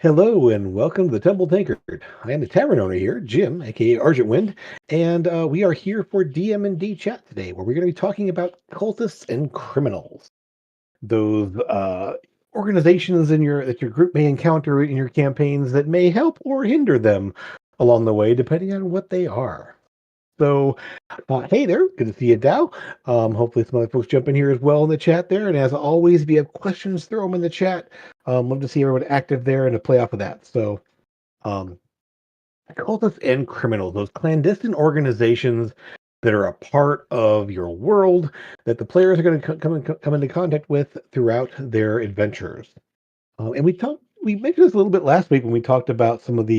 Hello and welcome to the Temple Tankard. I am the tavern owner here, Jim, aka Argent Wind, and we are here for DM&D chat today, where we're going to be talking about cultists and criminals. Those organizations in your that your group may encounter in your campaigns that may help or hinder them along the way, depending on what they are. So, hey there, good to see you, Dow. Hopefully, some other folks jump in here as well in the chat there. And as always, if you have questions, throw them in the chat. Love to see everyone active there and to play off of that. So, um, cultists and criminals, those clandestine organizations that are a part of your world that the players are going to come into contact with throughout their adventures. And we mentioned this a little bit last week when we talked about some of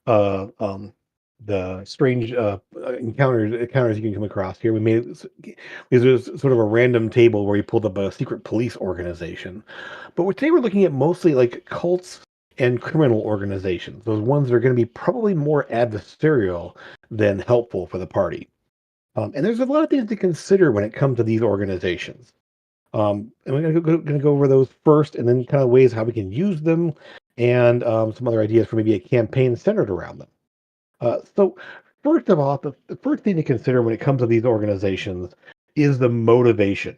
uh, um, the strange encounters you can come across here. We made it was sort of a random table where we pulled up a secret police organization, but today we're looking at mostly like cults and criminal organizations. Those ones that are going to be probably more adversarial than helpful for the party. And there's a lot of things to consider when it comes to these organizations. And we're gonna go over those first, and then kind of ways how we can use them, and some other ideas for maybe a campaign centered around them. So, first of all, the first thing to consider when it comes to these organizations is the motivation.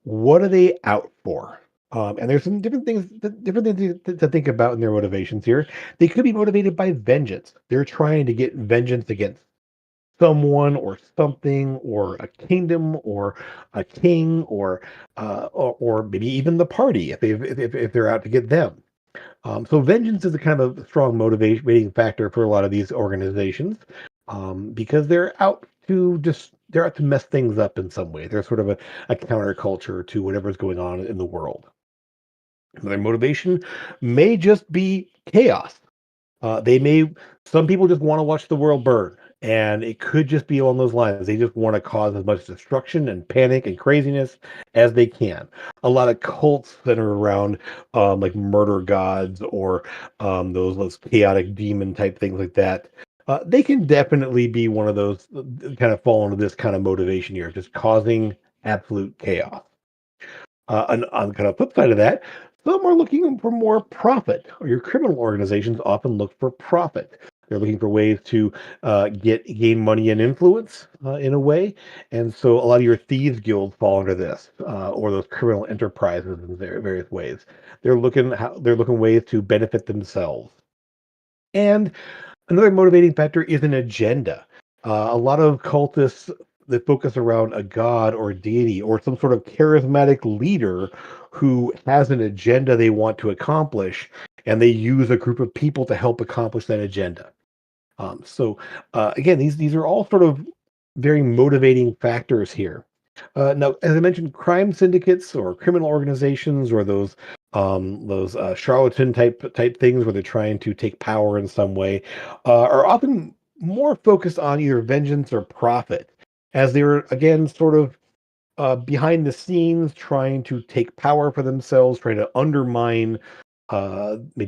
What are they out for? And there's some different things to think about in their motivations here. They could be motivated by vengeance. They're trying to get vengeance against someone or something or a kingdom or a king or maybe even the party if they're out to get them. So vengeance is a kind of a strong motivating factor for a lot of these organizations because they're out to mess things up in some way. They're sort of a counterculture to whatever's going on in the world. Their motivation may just be chaos. They may Some people just want to watch the world burn, and it could just be along those lines. They just want to cause as much destruction and panic and craziness as they can. A lot of cults center around like murder gods or those chaotic demon type things like that. They can definitely be one of those kind of fall into this kind of motivation here, just causing absolute chaos. And on the kind of flip side of that, some are looking for more profit, or your criminal organizations often look for profit. They're looking for ways to gain money and influence in a way, and so a lot of your thieves guilds fall under this, or those criminal enterprises in various ways. They're looking ways to benefit themselves. And another motivating factor is an agenda. A lot of cultists that focus around a god or a deity or some sort of charismatic leader who has an agenda they want to accomplish, and they use a group of people to help accomplish that agenda. Again, these are all sort of very motivating factors here. Now, as I mentioned, crime syndicates or criminal organizations or those charlatan type things where they're trying to take power in some way are often more focused on either vengeance or profit, as they're again sort of behind the scenes trying to take power for themselves, trying to undermine undermine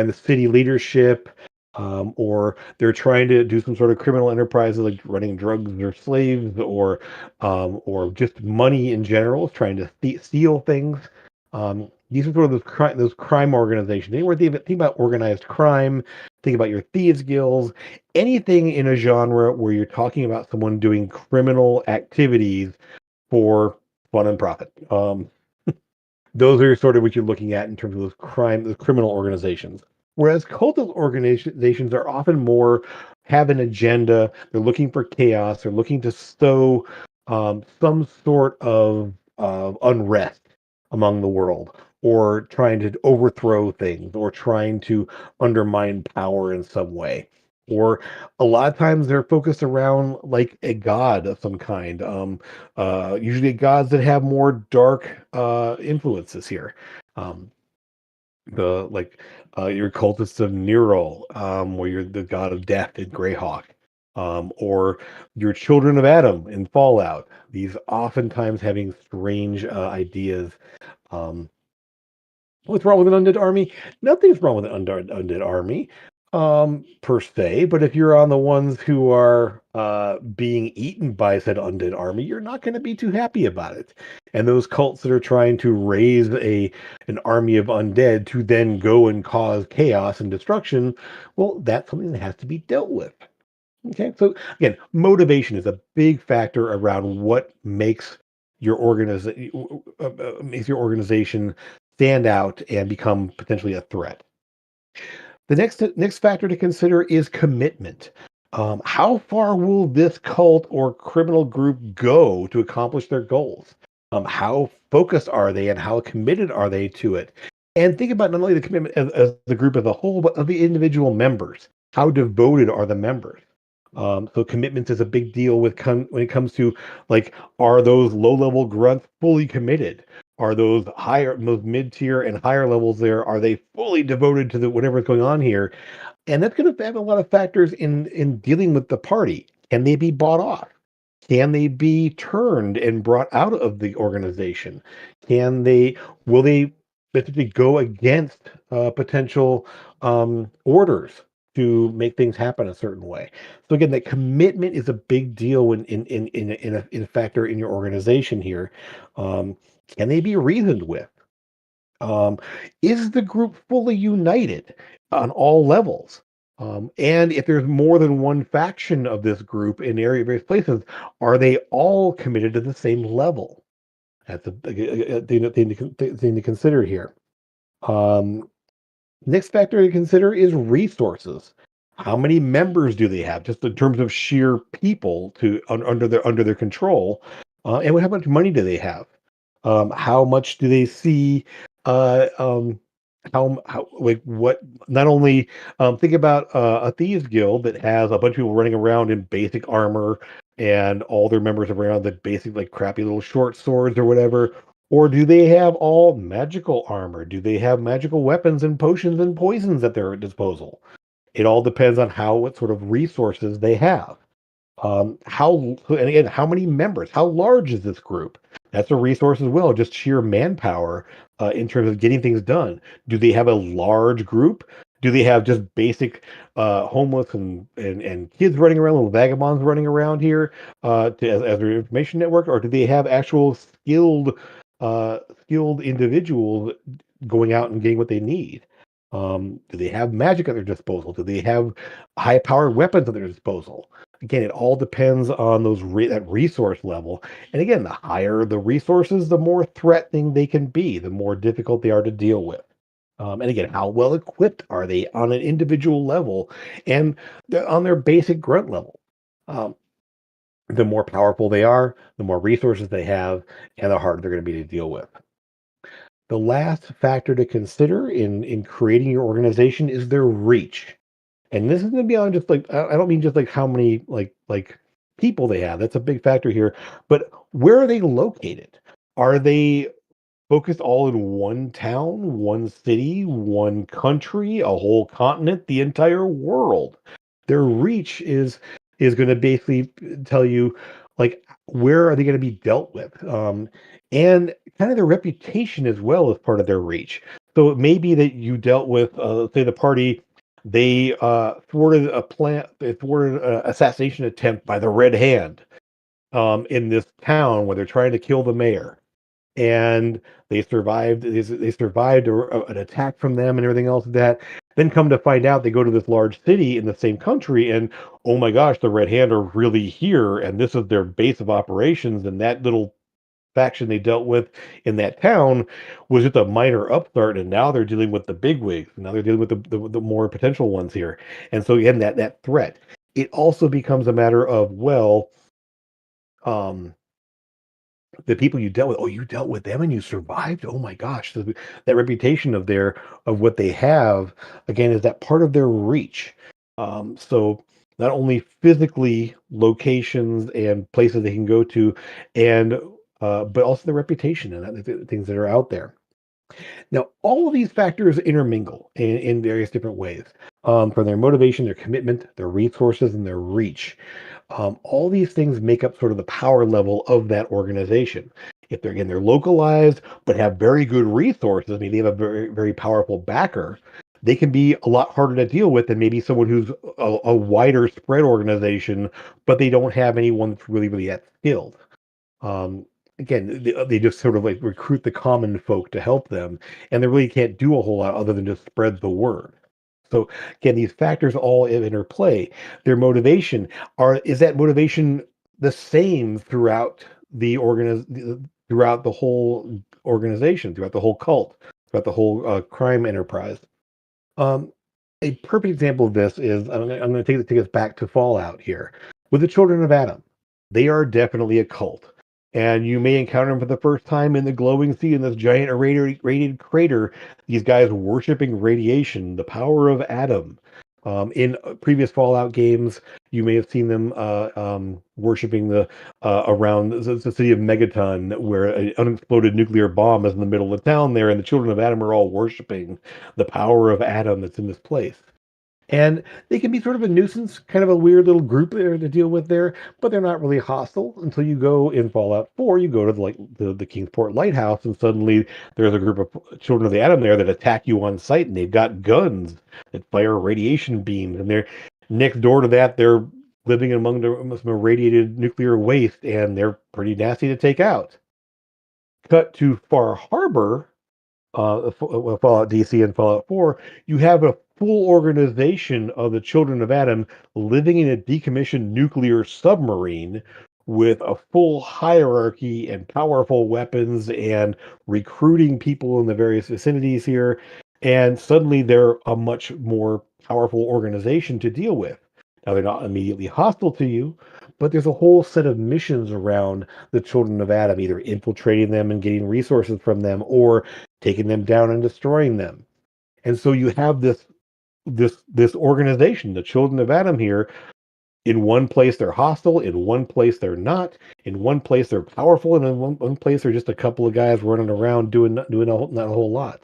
the city leadership, or they're trying to do some sort of criminal enterprises like running drugs or slaves, or just money in general, trying to steal things. These are sort of those crime organizations. Anywhere think about organized crime, think about your thieves guilds, anything in a genre where you're talking about someone doing criminal activities for fun and profit. Those are sort of what you're looking at in terms of those criminal organizations. Whereas cultist organizations are often more have an agenda. They're looking for chaos. They're looking to sow some sort of unrest among the world, or trying to overthrow things, or trying to undermine power in some way. Or a lot of times they're focused around like a god of some kind. Usually gods that have more dark influences here. Um, the like Your cultists of Nero, where you're the god of death in Greyhawk, or your children of Adam in Fallout. These oftentimes having strange ideas. Um, what's wrong with an undead army? Nothing's wrong with an undead army. Per se, but if you're on the ones who are being eaten by said undead army, you're not going to be too happy about it. And those cults that are trying to raise a an army of undead to then go and cause chaos and destruction, well, that's something that has to be dealt with. Okay, so again, motivation is a big factor around what makes your organization stand out and become potentially a threat. The next factor to consider is commitment. How far will this cult or criminal group go to accomplish their goals? How focused are they and how committed are they to it? And think about not only the commitment as the group as a whole, but of the individual members. How devoted are the members? So commitment is a big deal when it comes to like, are those low level grunts fully committed? Are those mid tier and higher levels there? Are they fully devoted to the whatever's going on here? And that's going to have a lot of factors in dealing with the party. Can they be bought off? Can they be turned and brought out of the organization? Can they will they basically go against potential orders to make things happen a certain way? So again, that commitment is a big deal in a factor in your organization here. Um, can they be reasoned with? Um, is the group fully united on all levels? And if there's more than one faction of this group in various places, are they all committed to the same level? That's a thing to consider here. Um, Next factor to consider is resources. How many members do they have, just in terms of sheer people under their control, and how much money do they have? How much do they see? Uh, um, how like what? Not only think about a thieves guild that has a bunch of people running around in basic armor and all their members around the basic like crappy little short swords or whatever. Or do they have all magical armor? Do they have magical weapons and potions and poisons at their disposal? It all depends on what sort of resources they have. And again, how many members? How large is this group? That's a resource as well, just sheer manpower in terms of getting things done. Do they have a large group? Do they have just basic homeless and kids running around, little vagabonds running around here as their information network, or do they have actual skilled individuals going out and getting what they need? Do they have magic at their disposal? Do they have high-powered weapons at their disposal? Again, it all depends on that resource level. And again, the higher the resources, the more threatening they can be, the more difficult they are to deal with. And again, how well equipped are they on an individual level and on their basic grunt level? Um, the more powerful they are, the more resources they have, and the harder they're going to be to deal with. The last factor to consider in creating your organization is their reach. And this is going to be on just like I don't mean just like how many people they have. That's a big factor here. But where are they located? Are they focused all in one town, one city, one country, a whole continent, the entire world? Their reach is going to basically tell you like where are they going to be dealt with, and kind of their reputation as well as part of their reach. So it may be that you dealt with, say, the party they thwarted an assassination attempt by the Red Hand in this town where they're trying to kill the mayor, and they survived an attack from them and everything else like that. Then come to find out, they go to this large city in the same country, and oh my gosh, the Red Hand are really here, and this is their base of operations. And that little faction they dealt with in that town was just a minor upstart, and now they're dealing with the bigwigs. Now they're dealing with the more potential ones here. And so again, that threat. It also becomes a matter of, well, um, the people you dealt with, oh, you dealt with them and you survived. Oh my gosh, that reputation of what they have again is that part of their reach. So not only physically locations and places they can go to, and but also the reputation and the things that are out there. Now, all of these factors intermingle in various different ways, from their motivation, their commitment, their resources, and their reach. All these things make up sort of the power level of that organization. If they're localized but have very good resources, I mean, they have a very very powerful backer. they can be a lot harder to deal with than maybe someone who's a wider spread organization, but they don't have anyone that's really that skilled. Um, Again, they just sort of like recruit the common folk to help them, and they really can't do a whole lot other than just spread the word. So again, these factors all interplay. Their motivation is that motivation the same throughout throughout the whole organization, throughout the whole cult, throughout the whole crime enterprise. Um, a perfect example of this is I'm going to take us back to Fallout here with the Children of Adam. They are definitely a cult, and you may encounter them for the first time in the glowing sea in this giant radiated crater. These guys worshiping radiation, the power of Adam. In previous Fallout games, you may have seen them worshiping the around the city of Megaton, where an unexploded nuclear bomb is in the middle of the town there, and the children of Adam are all worshiping the power of Adam that's in this place. And they can be sort of a nuisance, kind of a weird little group there to deal with there, but they're not really hostile until you go in Fallout 4, you go to the Kingsport Lighthouse, and suddenly there's a group of children of the atom there that attack you on sight, and they've got guns that fire radiation beams, and they're next door to that, they're living among some irradiated nuclear waste, and they're pretty nasty to take out. Cut to Far Harbor, Fallout DC and Fallout 4, you have a full organization of the Children of Adam living in a decommissioned nuclear submarine with a full hierarchy and powerful weapons and recruiting people in the various vicinities here. And suddenly they're a much more powerful organization to deal with. Now, they're not immediately hostile to you, but there's a whole set of missions around the Children of Adam, either infiltrating them and getting resources from them, or taking them down and destroying them. And so you have this organization, the Children of Adam here. In one place they're hostile, in one place they're not, in one place they're powerful, and in one place they're just a couple of guys running around doing not a whole lot.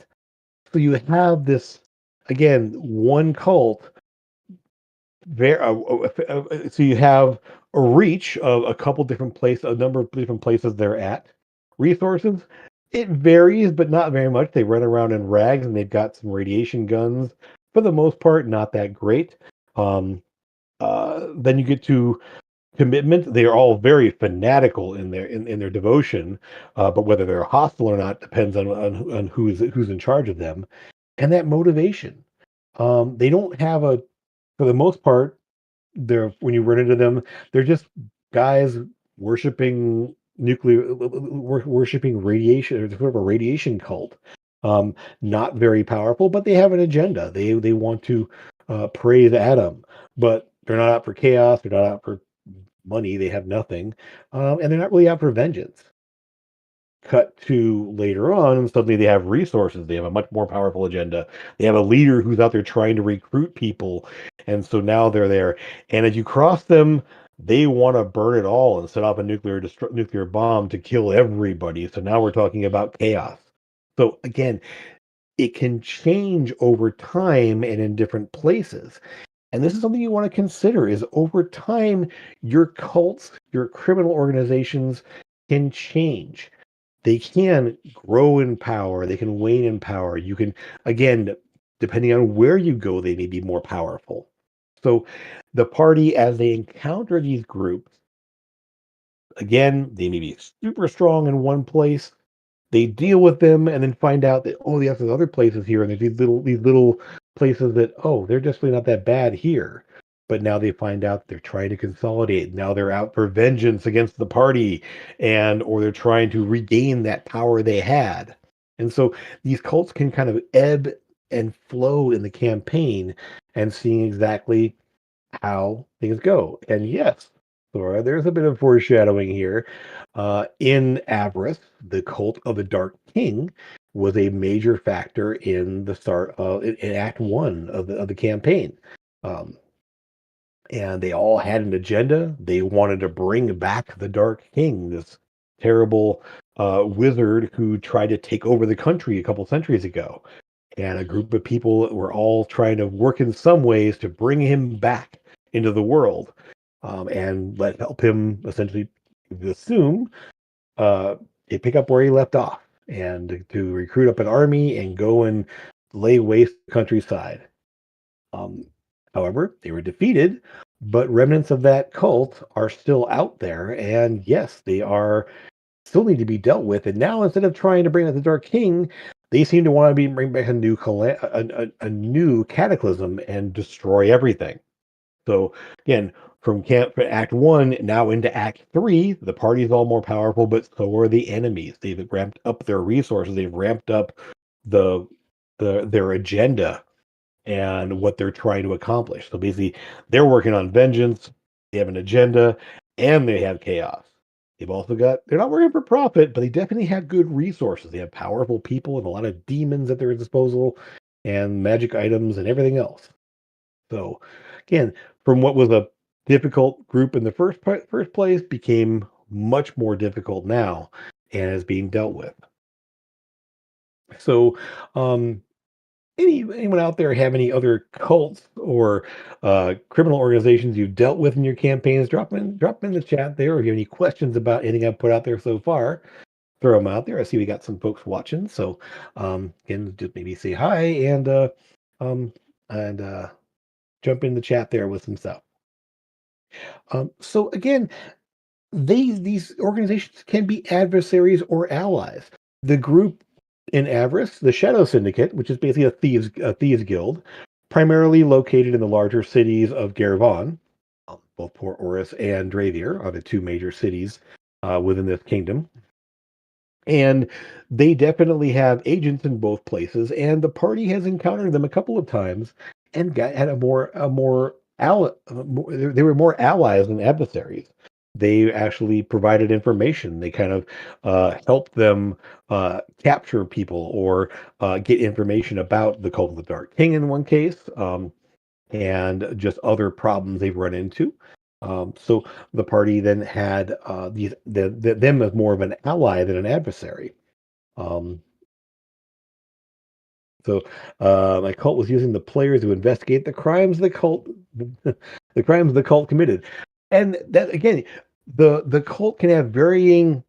So you have this again one cult there. So you have a reach of a couple different places, a number of different places they're at. Resources, it varies, but not very much. They run around in rags and they've got some radiation guns. For the most part, not that great. Um, then you get to commitment. They are all very fanatical in their devotion, but whether they're hostile or not depends on who's in charge of them. And that motivation. They don't have a, for the most part, they're when you run into them, they're just guys worshiping worshiping radiation, or sort of a radiation cult. Um, Not very powerful, but they have an agenda. They want to praise Adam, but they're not out for chaos. They're not out for money. They have nothing, and they're not really out for vengeance. Cut to later on, and suddenly they have resources. They have a much more powerful agenda. They have a leader who's out there trying to recruit people, and so now they're there. And as you cross them, they want to burn it all and set off a nuclear bomb to kill everybody. So now we're talking about chaos. So again, it can change over time and in different places. And this is something you want to consider: is over time, your cults, your criminal organizations can change. They can grow in power, they can wane in power. You can, again, depending on where you go, they may be more powerful. So the party, as they encounter these groups, again, they may be super strong in one place. They deal with them and then find out that, oh, there's other places here, and there's these little places that, oh, they're definitely not that bad here. But now they find out they're trying to consolidate. Now they're out for vengeance against the party, and or they're trying to regain that power they had. And so these cults can kind of ebb and flow in the campaign, and seeing exactly how things go. And yes, Laura, there's a bit of foreshadowing here. In Avarice, the cult of the Dark King was a major factor in the start of in Act One of the campaign. Um, and they all had an agenda. They wanted to bring back the Dark King, this terrible wizard who tried to take over the country a couple centuries ago. And a group of people were all trying to work in some ways to bring him back into the world, and let help him essentially assume uh, pick up where he left off, and to recruit up an army and go and lay waste the countryside. Um, However, they were defeated, but remnants of that cult are still out there, and yes, they are still need to be dealt with. And now, instead of trying to bring out the Dark King, they seem to want to bring back a new cataclysm and destroy everything. So again, from Act One now into Act Three, the party's all more powerful, but so are the enemies. They've ramped up their resources. They've ramped up the their agenda and what they're trying to accomplish. So basically, they're working on vengeance, they have an agenda, and they have chaos. They've also got, they're not working for profit, but they definitely have good resources. They have powerful people and a lot of demons at their disposal and magic items and everything else. So again, from what was a difficult group in the first place became much more difficult now and is being dealt with. So um anyone out there have any other cults or criminal organizations you've dealt with in your campaigns? Drop 'em in the chat there. Or if you have any questions about anything I've put out there so far, throw them out there. I see we got some folks watching, so can just maybe say hi um, and jump in the chat there with some stuff. So again, these organizations can be adversaries or allies. The group in Avarice, the Shadow Syndicate, which is basically a thieves guild, primarily located in the larger cities of Garvon, both Port Oris and Dravier are the two major cities within this kingdom. And they definitely have agents in both places, and the party has encountered them a couple of times and had they were more allies than adversaries. They actually provided information. They kind of helped them capture people or get information about the cult of the Dark King in one case, and just other problems they've run into. So the party then had them as more of an ally than an adversary. Um, my cult was using the players to investigate the crimes the cult, the crimes the cult committed, and that again, the cult can have varying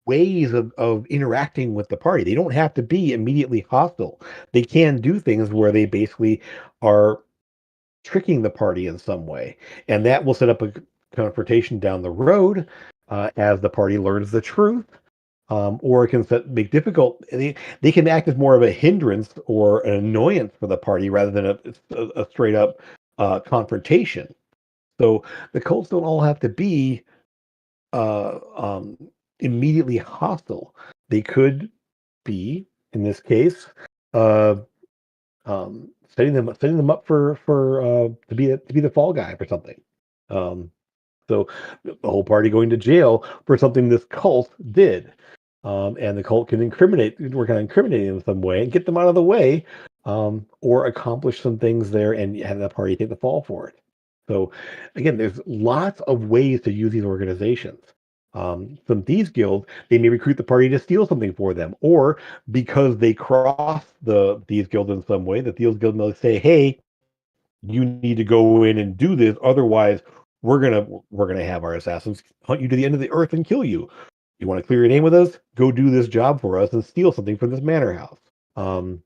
ways of interacting with the party. They don't have to be immediately hostile. They can do things where they basically are tricking the party in some way, and that will set up a confrontation down the road as the party learns the truth. Or it can make difficult. They can act as more of a hindrance or an annoyance for the party rather than a straight up confrontation. So the cults don't all have to be uh, um, immediately hostile. They could be, in this case, uh, setting them up for to be the fall guy for something. Um, so the whole party going to jail for something this cult did. And the cult can work on incriminating in some way and get them out of the way, or accomplish some things there and have the party take the fall for it. So again, there's lots of ways to use these organizations. Some thieves guild, they may recruit the party to steal something for them, or because they cross the thieves guild in some way, the thieves guild may say, "Hey, you need to go in and do this, otherwise we're gonna have our assassins hunt you to the end of the earth and kill you. You want to clear your name with us? Go do this job for us and steal something from this manor house." Um,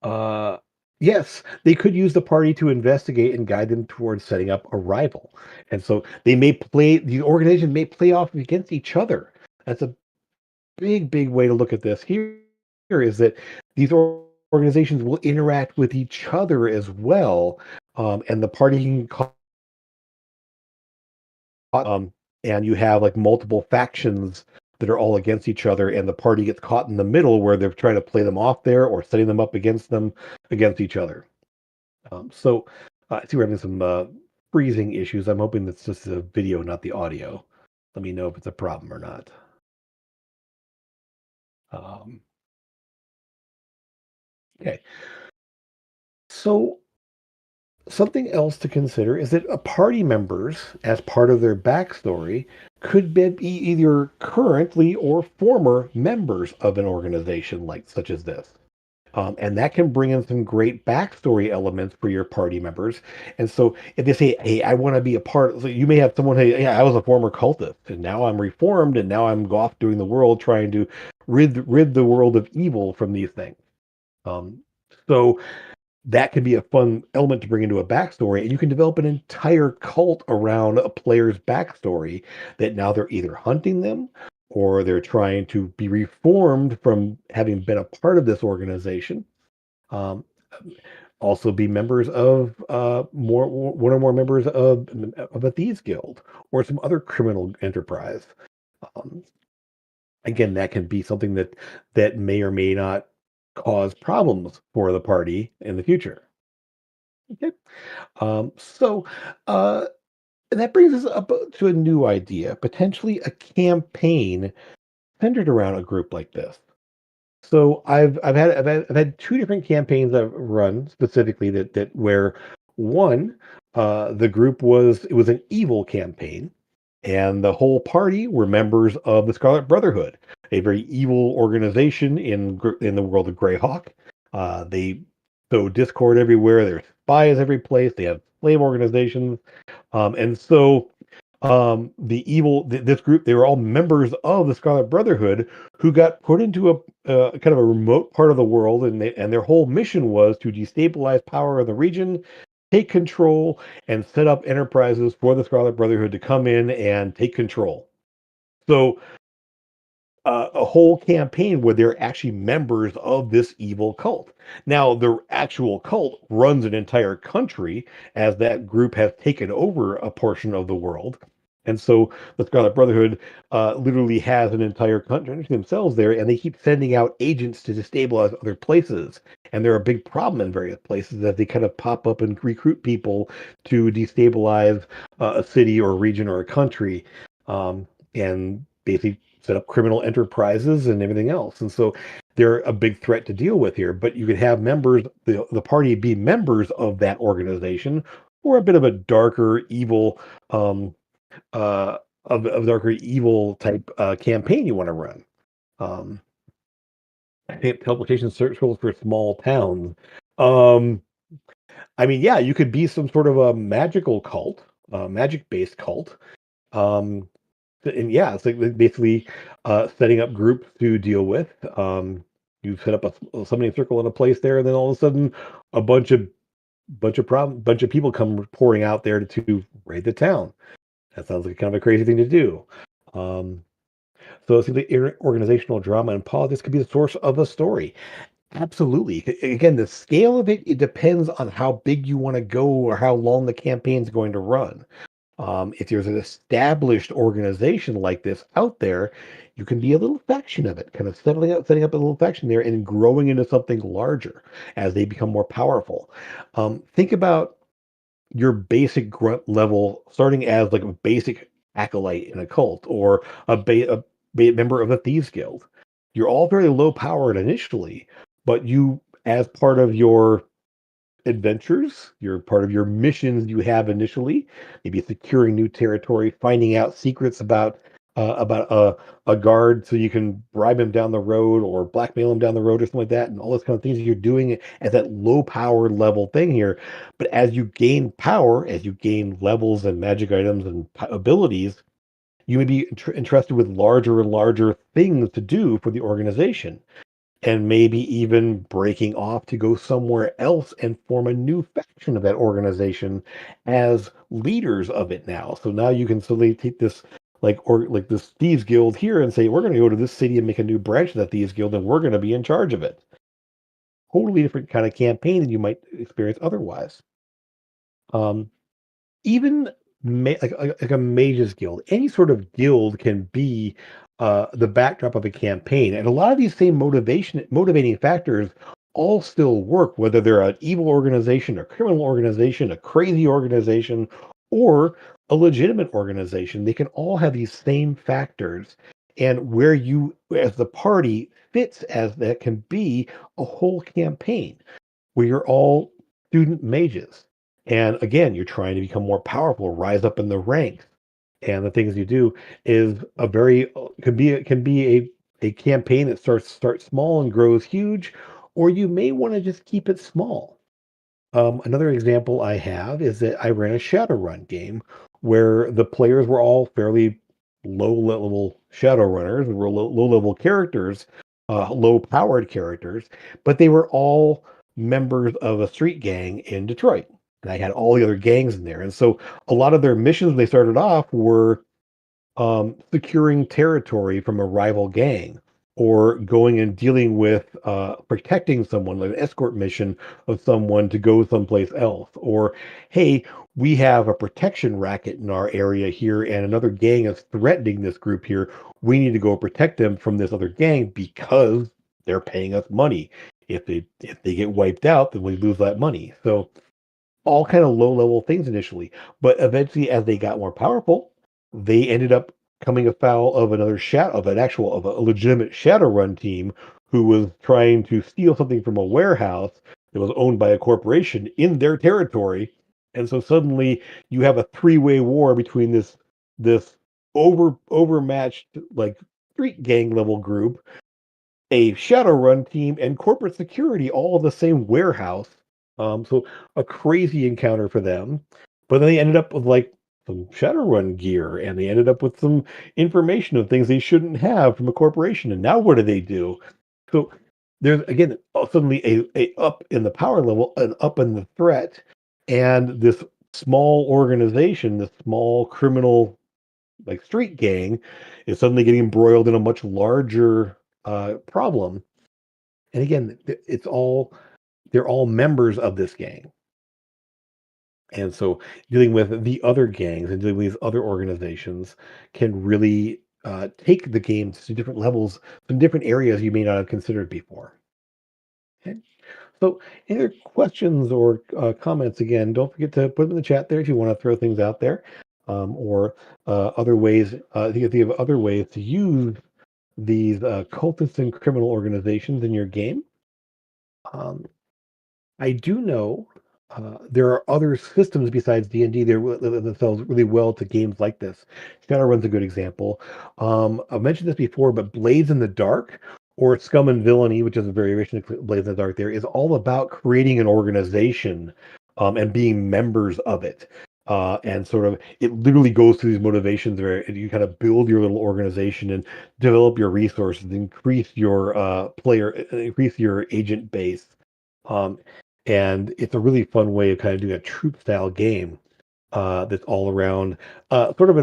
uh, yes, they could use the party to investigate and guide them towards setting up a rival. And so the organization may play off against each other. That's a big way to look at this. Here is that these organizations will interact with each other as well, and the party can and you have like multiple factions that are all against each other, and the party gets caught in the middle where they're trying to play them off there or setting them up against each other. I see we're having some freezing issues. I'm hoping that's just the video, not the audio. Let me know if it's a problem or not. Um, okay, so something else to consider is that party members, as part of their backstory, could be either currently or former members of an organization like such as this. And that can bring in some great backstory elements for your party members. And so if they say, "Hey, I want to be a part," so you may have someone, "Hey, yeah, I was a former cultist, and now I'm reformed, and now I'm off doing the world trying to rid the world of evil from these things." Um, so that can be a fun element to bring into a backstory, and you can develop an entire cult around a player's backstory that now they're either hunting them or they're trying to be reformed from having been a part of this organization. Um, Also, be members of more one or more members of a thieves guild or some other criminal enterprise. Um, Again, that can be something that may or may not cause problems for the party in the future. Okay. So uh, that brings us up to a new idea, potentially a campaign centered around a group like this. So I've had two different campaigns I've run specifically that where one the group was it was an evil campaign, and the whole party were members of the Scarlet Brotherhood, a very evil organization in the world of Greyhawk. They sow discord everywhere. There's spies every place. They have slave organizations, and so this group, they were all members of the Scarlet Brotherhood who got put into a kind of a remote part of the world, and their whole mission was to destabilize power in the region, take control, and set up enterprises for the Scarlet Brotherhood to come in and take control. So a whole campaign where they're actually members of this evil cult. Now, the actual cult runs an entire country as that group has taken over a portion of the world. And so the Scarlet Brotherhood literally has an entire country themselves there, and they keep sending out agents to destabilize other places. And they're a big problem in various places that they kind of pop up and recruit people to destabilize a city or a region or a country. And basically set up criminal enterprises and everything else. And so they're a big threat to deal with here. But you could have the party be members of that organization, or a bit of a darker evil, uh, of darker evil type campaign you want to run. Um, I think publication search tools for small towns. Um, I mean, yeah, you could be some sort of a magical cult, magic based cult. Um, And yeah, it's like basically setting up groups to deal with. You set up a summoning circle in a place there, and then all of a sudden, a bunch of people come pouring out there to raid the town. That sounds like kind of a crazy thing to do. Um, so it seems like organizational drama and politics could be the source of a story. Absolutely. Again, the scale of it depends on how big you want to go or how long the campaign's going to run. If there's an established organization like this out there, you can be a little faction of it, kind of setting up a little faction there and growing into something larger as they become more powerful. Think about your basic grunt level starting as like a basic acolyte in a cult or member of a thieves guild. You're all very low powered initially, but as part of your adventures, you're part of your missions you have initially, maybe securing new territory, finding out secrets about a guard so you can bribe him down the road or blackmail him down the road or something like that, and all those kind of things you're doing at that low power level thing here. But as you gain power, as you gain levels and magic items and abilities, you may be interested with larger and larger things to do for the organization, and maybe even breaking off to go somewhere else and form a new faction of that organization as leaders of it now. So now you can suddenly take this like this thieves guild here and say, we're going to go to this city and make a new branch of that thieves guild, and we're going to be in charge of it. Totally different kind of campaign than you might experience otherwise. Um, Even like a mages guild, any sort of guild can be the backdrop of a campaign, and a lot of these same motivating factors all still work, whether they're an evil organization, a criminal organization, a crazy organization, or a legitimate organization. They can all have these same factors, and where you, as the party, fits as that can be a whole campaign where you're all student mages. And again, you're trying to become more powerful, rise up in the ranks. And the things you do is a very can be a campaign that starts small and grows huge, or you may want to just keep it small. Another example I have is that I ran a Shadowrun game where the players were all fairly low level Shadowrunners, were low level characters, low-powered characters, but they were all members of a street gang in Detroit. And I had all the other gangs in there, and so a lot of their missions when they started off were securing territory from a rival gang or going and dealing with protecting someone, like an escort mission of someone to go someplace else. Or, hey, we have a protection racket in our area here, and another gang is threatening this group here. We need to go protect them from this other gang because they're paying us money. If they get wiped out, then we lose that money. So all kind of low level things initially, but eventually, as they got more powerful, they ended up coming afoul of another shadow of a legitimate Shadowrun team who was trying to steal something from a warehouse that was owned by a corporation in their territory. And so suddenly you have a three-way war between this overmatched like street gang level group, a Shadowrun team, and corporate security all in the same warehouse. So a crazy encounter for them. But then they ended up with like some Shadowrun gear, and they ended up with some information of things they shouldn't have from a corporation. And now what do they do? So there's again suddenly a up in the power level, an up in the threat, and this small organization, this small criminal like street gang, is suddenly getting embroiled in a much larger problem. And again, they're all members of this gang. And so dealing with the other gangs and dealing with these other organizations can really take the game to different levels, some different areas you may not have considered before. Okay. So, any other questions or comments? Again, don't forget to put them in the chat there if you want to throw things out there, or other ways. If you have other ways to use these cultists and criminal organizations in your game. Um, I do know there are other systems besides D&D that lend themselves really well to games like this. Shadowrun's a good example. I've mentioned this before, but Blades in the Dark or Scum and Villainy, which is a variation of Blades in the Dark there, is all about creating an organization and being members of it. And sort of, it literally goes through these motivations where you kind of build your little organization and develop your resources, increase your increase your agent base. Um, and it's a really fun way of kind of doing a troop style game that's all around sort of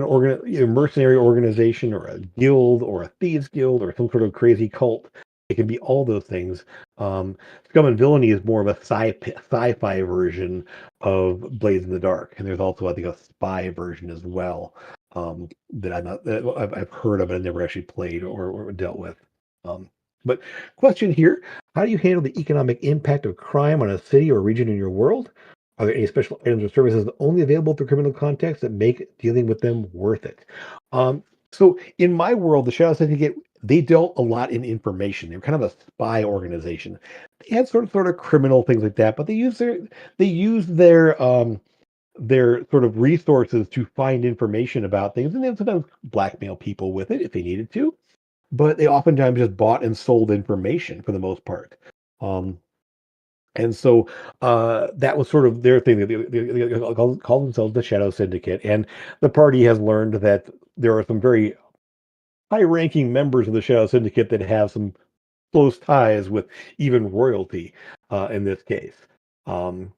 mercenary organization or a guild or a thieves guild or some sort of crazy cult. It can be all those things. Scum and Villainy is more of a sci-fi version of Blades in the Dark, and there's also I think a spy version as well that I've heard of, but I've never actually played or dealt with. Um, but question here: how do you handle the economic impact of crime on a city or region in your world? Are there any special items or services only available through criminal contexts that make dealing with them worth it? Um, so in my world, the Shadow Syndicate, they dealt a lot in information. They're kind of a spy organization. They had sort of criminal things like that, but they use their sort of resources to find information about things, and then sometimes blackmail people with it if they needed to. But they oftentimes just bought and sold information for the most part. Um, and so that was sort of their thing. They call themselves the Shadow Syndicate. And the party has learned that there are some very high ranking members of the Shadow Syndicate that have some close ties with even royalty in this case. Um,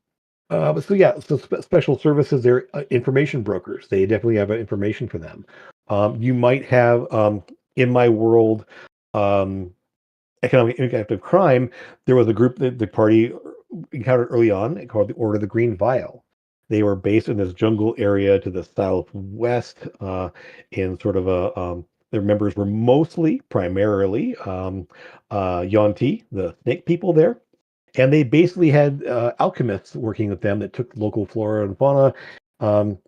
but so, yeah, so special services, they're information brokers. They definitely have information for them. You might have, in my world, um, economic impact of crime, there was a group that the party encountered early on called the Order of the Green Vial. They were based in this jungle area to the southwest, in sort of their members were primarily, Yuan-Ti, the snake people there. And they basically had alchemists working with them that took local flora and fauna um,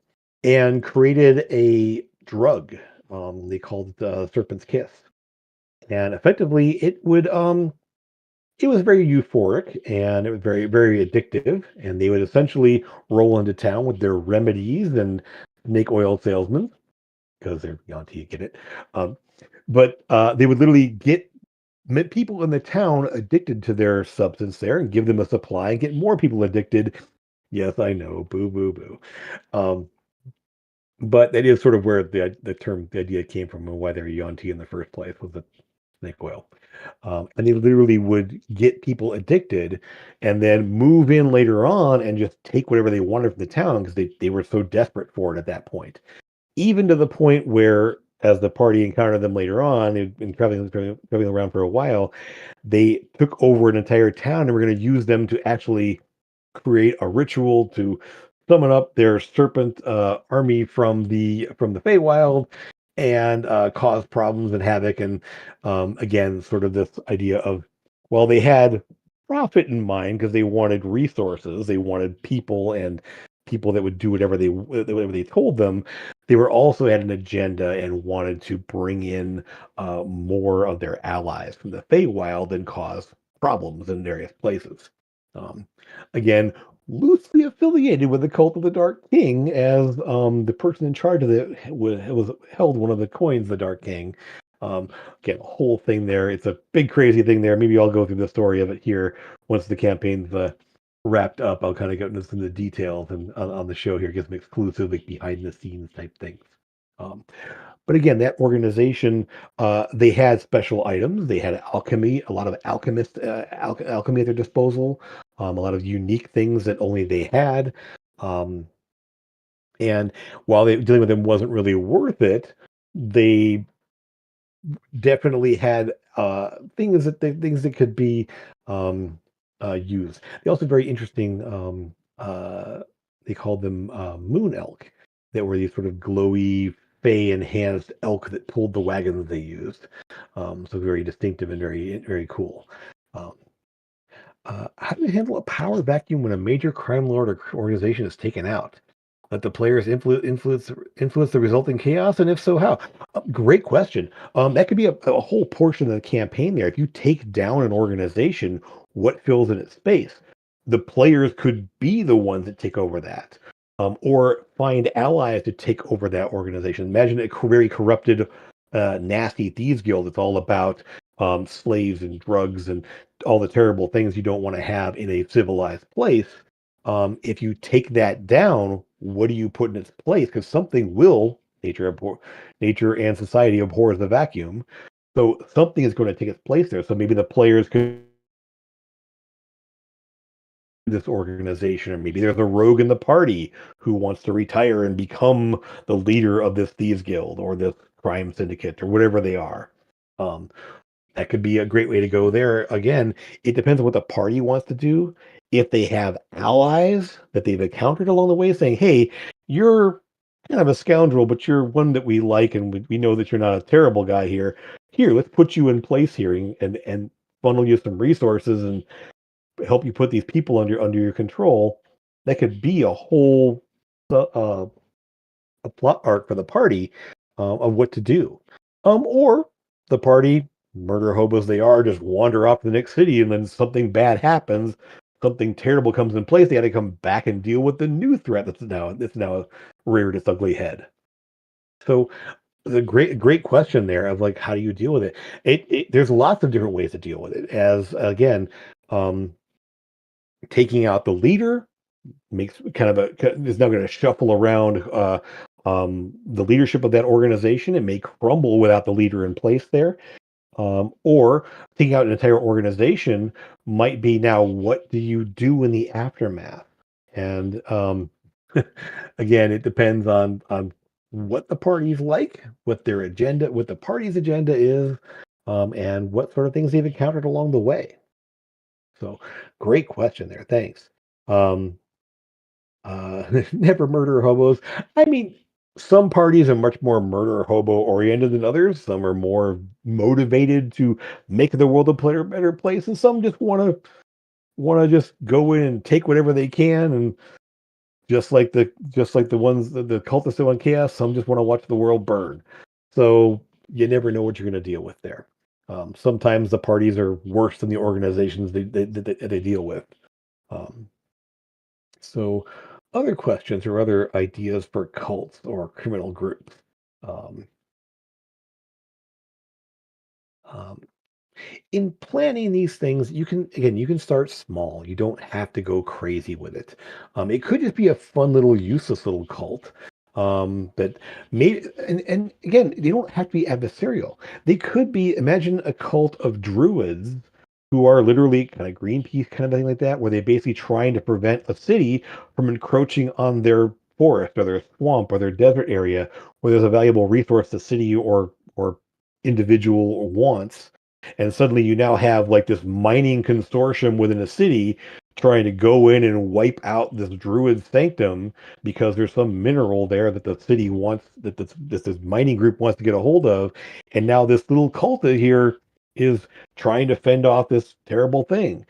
and created a drug. They called it Serpent's Kiss. And effectively, it was very euphoric and it was very, very addictive. And they would essentially roll into town with their remedies and snake oil salesmen because they're Yanti, you get it. Um, but they would literally get people in the town addicted to their substance there and give them a supply and get more people addicted. Yes, I know, boo, boo, boo. Um, but that is sort of where the idea came from and why they're Yanti in the first place was that snake oil. And they literally would get people addicted and then move in later on and just take whatever they wanted from the town because they were so desperate for it at that point. Even to the point where, as the party encountered them later on, they'd been traveling around for a while, they took over an entire town and were going to use them to actually create a ritual to summon up their serpent army from the Feywild and cause problems and havoc. And again, sort of this idea of, well, they had profit in mind because they wanted resources, they wanted people and people that would do whatever they told them. They were also had an agenda and wanted to bring in more of their allies from the Feywild and cause problems in various places. Um, Again, loosely affiliated with the cult of the Dark King, as the person in charge of it was held one of the coins of the Dark King. Um, Again, a whole thing there. It's a big, crazy thing there. Maybe I'll go through the story of it here once the campaign's wrapped up. I'll kind of get into some of the details and on the show here, get some exclusive, like behind the scenes type things. Um, but again, that organization, they had special items. They had alchemy, a lot of alchemy at their disposal, a lot of unique things that only they had. Um, and while dealing with them wasn't really worth it, they definitely had things that could be used. They also very interesting. They called them moon elk. That were these sort of glowy, fey enhanced elk that pulled the wagons they used. So very distinctive and very cool. Um, how do you handle a power vacuum when a major crime lord or organization is taken out? Let the players influence the resulting chaos, and if so, how? Great question. That could be a whole portion of the campaign there. If you take down an organization, what fills in its space? The players could be the ones that take over that, or find allies to take over that organization. Imagine a very corrupted, nasty thieves guild. It's all about slaves and drugs and all the terrible things you don't want to have in a civilized place. If you take that down, what do you put in its place? Because something will nature and society abhors the vacuum. So something is going to take its place there. So maybe the players could this organization, or maybe there's a rogue in the party who wants to retire and become the leader of this thieves guild or this crime syndicate or whatever they are. Um, that could be a great way to go there. Again, it depends on what the party wants to do. If they have allies that they've encountered along the way saying, hey, you're kind of a scoundrel, but you're one that we like, and we know that you're not a terrible guy here. Here, let's put you in place here and funnel you some resources and help you put these people under your control. That could be a whole a plot arc for the party of what to do. Or the party, murder hobos they are, just wander off to the next city, and then something bad happens, something terrible comes in place. They got to come back and deal with the new threat that's now reared its ugly head. So the great question there of like how do you deal with it? There's lots of different ways to deal with it. As again, um, taking out the leader makes kind of is now going to shuffle around the leadership of that organization. It may crumble without the leader in place there. Or taking out an entire organization might be now what do you do in the aftermath? And again, it depends on what the party's like, what the party's agenda is, and what sort of things they've encountered along the way. So, great question there. Thanks. Um, Never murder hobos. I mean, some parties are much more murder hobo oriented than others. Some are more motivated to make the world better place, and some just want to just go in and take whatever they can. And just like the ones the cultists that want chaos, some just want to watch the world burn. So you never know what you're going to deal with there. Sometimes the parties are worse than the organizations they deal with. Um, So, other questions or other ideas for cults or criminal groups? Um, um, in planning these things, you can start small. You don't have to go crazy with it. It could just be a fun little useless little cult. That made and again, they don't have to be adversarial. They could be imagine a cult of druids who are literally kind of Greenpeace kind of thing like that, where they're basically trying to prevent a city from encroaching on their forest or their swamp or their desert area where there's a valuable resource the city or individual wants. And suddenly you now have like this mining consortium within a city trying to go in and wipe out this druid sanctum because there's some mineral there that the city wants that this mining group wants to get a hold of, and now this little cult here is trying to fend off this terrible thing.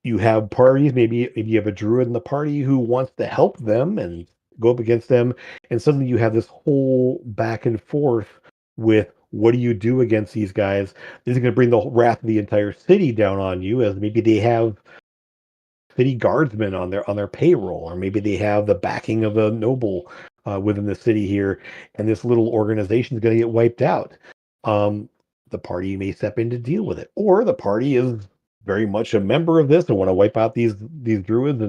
You have parties, maybe you have a druid in the party who wants to help them and go up against them, and suddenly you have this whole back and forth with what do you do against these guys? This is going to bring the wrath of the entire city down on you, as maybe they have city guardsmen on their payroll, or maybe they have the backing of a noble within the city here, and this little organization is going to get wiped out. Um, the party may step in to deal with it, or the party is very much a member of this and want to wipe out these druids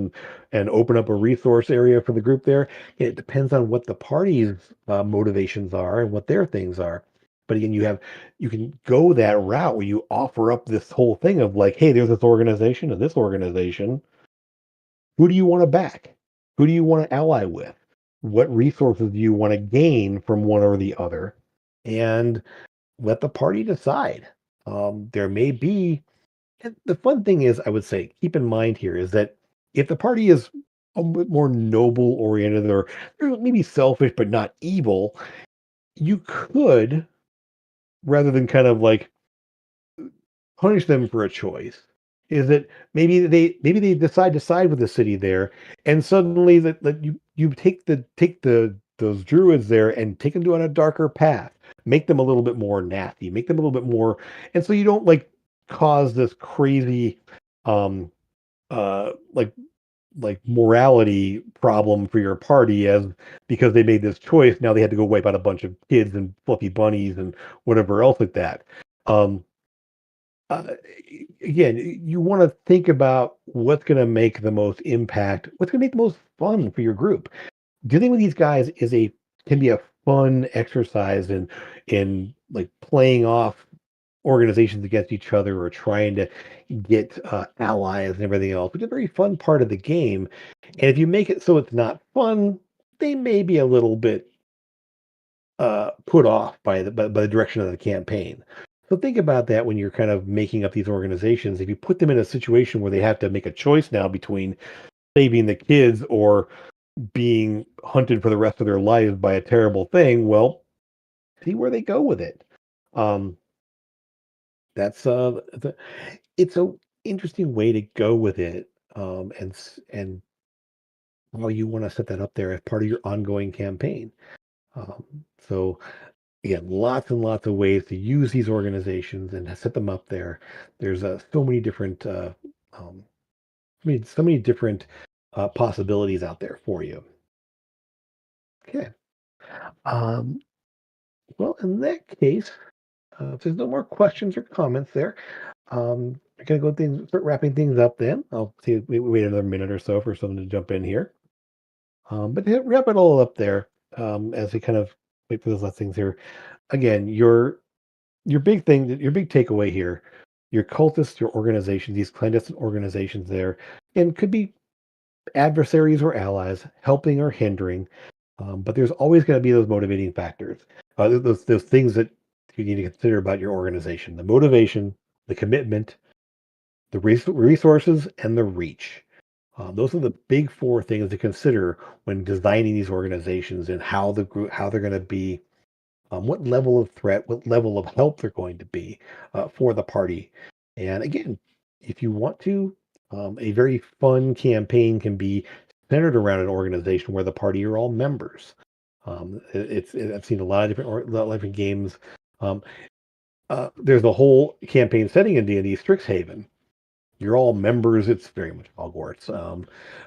and open up a resource area for the group there. It depends on what the party's motivations are and what their things are. But again, you can go that route where you offer up this whole thing of like, hey, there's this organization and this organization, who do you want to back? Who do you want to ally with? What resources do you want to gain from one or the other? And let the party decide. There may be, and the fun thing is, I would say, keep in mind here is that if the party is a bit more noble oriented or maybe selfish but not evil, you could, rather than kind of like punish them for a choice, is that maybe they decide to side with the city there, and suddenly that you take the those druids there and take them on a darker path, make them a little bit more nasty, make them a little bit more, and so you don't like cause this crazy um like morality problem for your party as because they made this choice now they had to go wipe out a bunch of kids and fluffy bunnies and whatever else like that. um uh, Again, you want to think about what's going to make the most impact, what's going to make the most fun for your group. Dealing with these guys is a can be a fun exercise in like playing off organizations against each other or trying to get allies and everything else, which is a very fun part of the game. And if you make it so it's not fun, they may be a little bit put off by the direction of the campaign. So think about that when you're kind of making up these organizations. If you put them in a situation where they have to make a choice now between saving the kids or being hunted for the rest of their lives by a terrible thing, well, see where they go with it. Um, that's it's a interesting way to go with it, and how you want to set that up there as part of your ongoing campaign. Um, so again, lots and lots of ways to use these organizations and to set them up there. There's so many different, um, so many different possibilities out there for you. Okay. Um, well, in that case, if there's no more questions or comments there, I'm gonna start wrapping things up. Then I'll see. If we wait another minute or so for someone to jump in here. But to wrap it all up there, as we kind of wait for those last things here. Again, your big thing, your big takeaway here, your cultists, your organizations, these clandestine organizations there, and could be adversaries or allies, helping or hindering. But there's always going to be those motivating factors, those things that you need to consider about your organization: the motivation, the commitment, the resources, and the reach. Those are the big four things to consider when designing these organizations and how they're going to be, what level of threat, what level of help they're going to be for the party. And again, if you want to, a very fun campaign can be centered around an organization where the party are all members. I've seen a lot of different a lot of different games. Um, there's a whole campaign setting in D&D Strixhaven. You're all members. It's very much Hogwarts,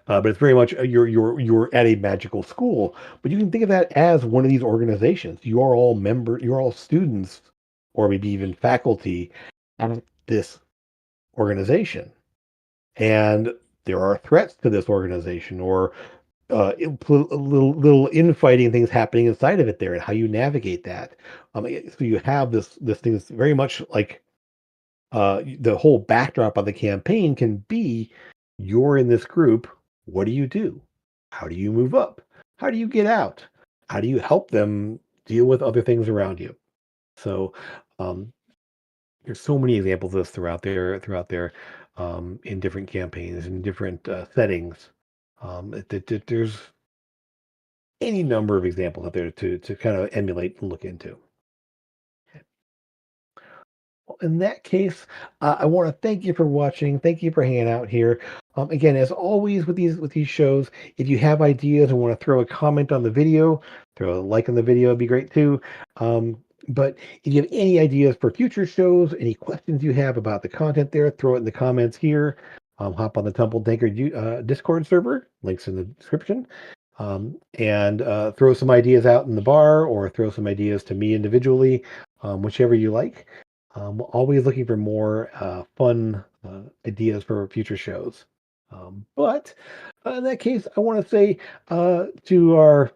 but it's very much you're at a magical school. But you can think of that as one of these organizations. You are all members. You're all students, or maybe even faculty at this organization, and there are threats to this organization, or little infighting things happening inside of it there, and how you navigate that. So you have this thing that's very much like the whole backdrop of the campaign can be you're in this group. What do you do? How do you move up? How do you get out? How do you help them deal with other things around you? So um, there's so many examples of this throughout there in different campaigns and different settings. There's any number of examples out there to kind of emulate and look into. In that case, I want to thank you for watching. Thank you for hanging out here. Again, as always with these shows, if you have ideas and want to throw a comment on the video, throw a like on the video, it'd be great too. Um, but if you have any ideas for future shows, any questions you have about the content there, throw it in the comments here. Hop on the Temple Tankard Discord server. Links in the description. And throw some ideas out in the bar or throw some ideas to me individually, whichever you like. Always looking for more fun ideas for future shows. But in that case, I want to say to our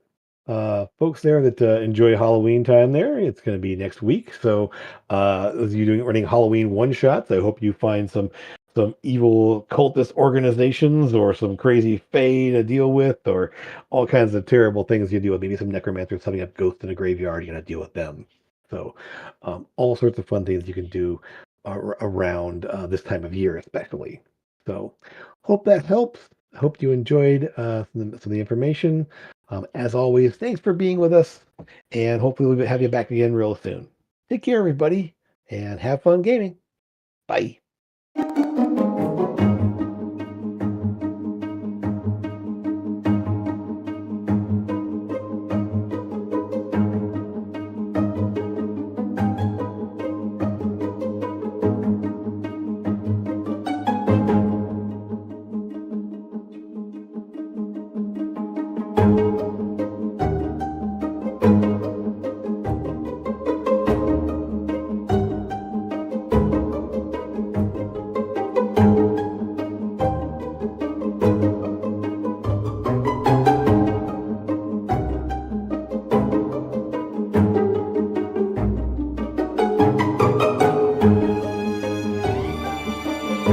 folks there that enjoy Halloween time there, it's going to be next week. So as you doing running Halloween one shots, I hope you find some evil cultist organizations or some crazy fae to deal with, or all kinds of terrible things you deal with. Maybe some necromancers setting up ghosts in a graveyard. You're going to deal with them. So, all sorts of fun things you can do around this time of year, especially. So, hope that helps. I hope you enjoyed some of the information. As always, thanks for being with us, and hopefully we'll have you back again real soon. Take care, everybody, and have fun gaming. Bye.